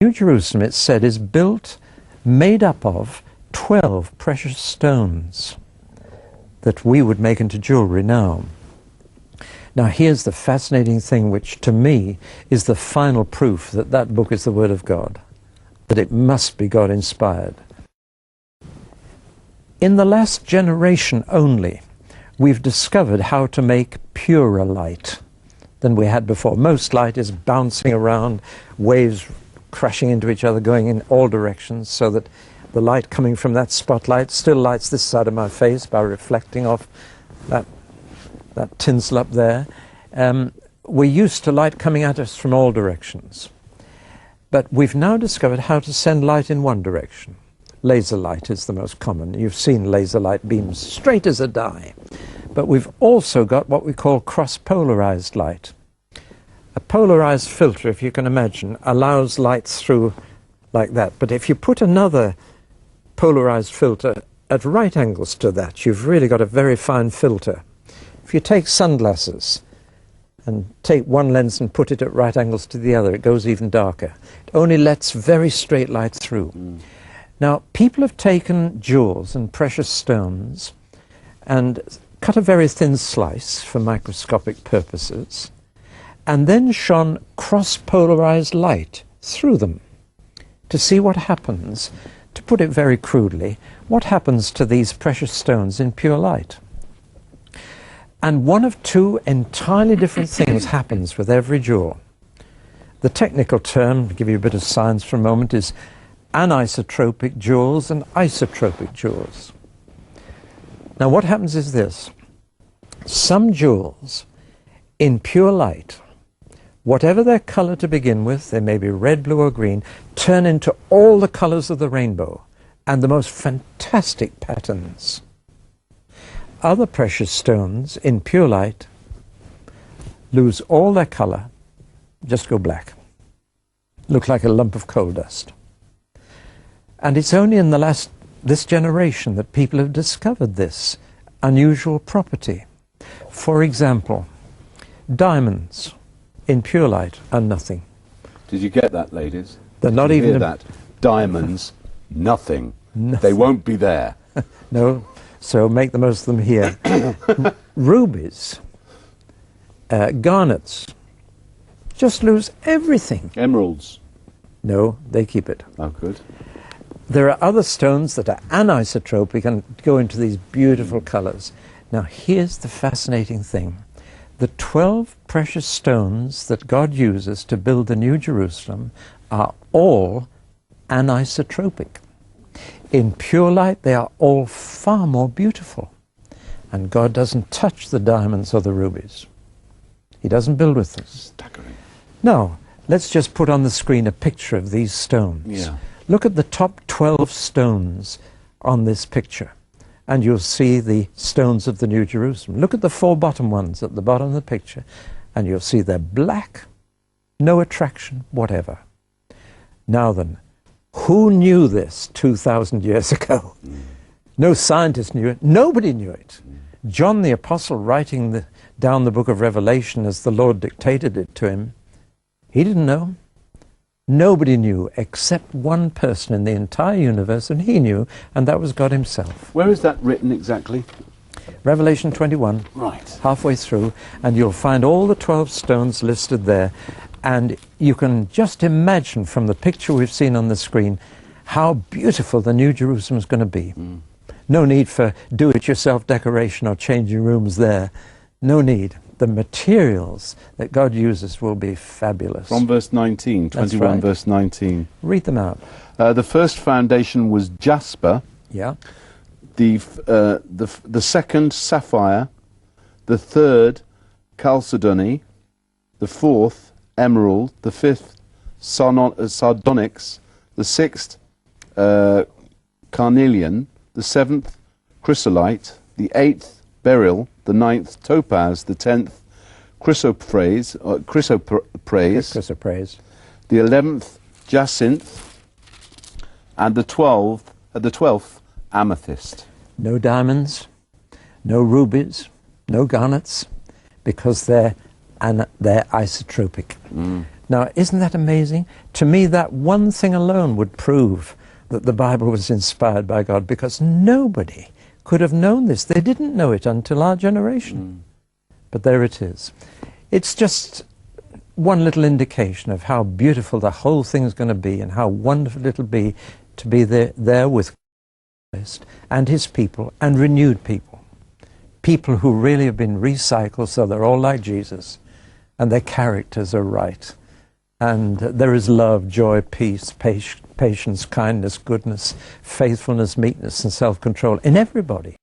New Jerusalem, it's said, is built, made up of 12 precious stones that we would make into jewelry now. Now here's the fascinating thing, which to me is the final proof that that book is the Word of God, that it must be God-inspired. In the last generation only, we've discovered how to make purer light than we had before. Most light is bouncing around, waves crashing into each other, going in all directions, so that the light coming from that spotlight still lights this side of my face by reflecting off that tinsel up there. We're used to light coming at us from all directions. But we've now discovered how to send light in one direction. Laser light is the most common. You've seen laser light beams straight as a die. But we've also got what we call cross-polarized light. A polarized filter, if you can imagine, allows light through like that. But if you put another polarized filter at right angles to that, you've really got a very fine filter. If you take sunglasses and take one lens and put it at right angles to the other, it goes even darker. It only lets very straight light through. Now, people have taken jewels and precious stones and cut a very thin slice for microscopic purposes, and then shone cross-polarized light through them to see what happens. To put it very crudely, what happens to these precious stones in pure light? And one of two entirely different things happens with every jewel. The technical term, to give you a bit of science for a moment, is anisotropic jewels and isotropic jewels. Now what happens is this. Some jewels in pure light, whatever their color to begin with, they may be red, blue or green, turn into all the colors of the rainbow and the most fantastic patterns. Other precious stones in pure light lose all their color, just go black, look like a lump of coal dust. And it's only in this generation that people have discovered this unusual property. For example, diamonds in pure light are nothing. Did you get that, ladies? They're not even that. Diamonds, nothing. Nothing. They won't be there. No, so make the most of them here. Rubies, garnets, just lose everything. Emeralds? No, they keep it. Oh, good. There are other stones that are anisotropic and go into these beautiful colors. Now here's the fascinating thing. The 12 precious stones that God uses to build the New Jerusalem are all anisotropic. In pure light, they are all far more beautiful. And God doesn't touch the diamonds or the rubies. He doesn't build with them. Staggering. Now, let's just put on the screen a picture of these stones. Yeah. Look at the top 12 stones on this picture, and you'll see the stones of the New Jerusalem. Look at the 4 bottom ones at the bottom of the picture, and you'll see they're black, no attraction whatever. Now then, who knew this 2,000 years ago? No scientist knew it. Nobody knew it. John the Apostle, writing down the book of Revelation as the Lord dictated it to him, he didn't know. Nobody knew except one person in the entire universe, and he knew, and that was God himself. Where is that written exactly? Revelation 21, right, halfway through, and you'll find all the 12 stones listed there. And you can just imagine from the picture we've seen on the screen how beautiful the New Jerusalem is going to be. No need for do-it-yourself decoration or changing rooms there. No need. The materials that God uses will be fabulous. From verse 19, 21 right. Verse 19. Read them out. The first foundation was jasper. Yeah. The second, sapphire. The third, chalcedony. The fourth, emerald. The fifth, sardonyx. The sixth, carnelian. The seventh, chrysolite. The eighth, beryl. The ninth, topaz. The 10th, chrysoprase. The 11th, jacinth. And the 12th, amethyst. No diamonds, no rubies, no garnets, because they're isotropic. Now, isn't that amazing? To me, that one thing alone would prove that the Bible was inspired by God, because nobody could have known this. They didn't know it until our generation. But there it is. It's just one little indication of how beautiful the whole thing's going to be, and how wonderful it'll be to be there with Christ and his people, and renewed people. People who really have been recycled, so they're all like Jesus, and their characters are right. And there is love, joy, peace, patience, kindness, goodness, faithfulness, meekness, and self-control in everybody.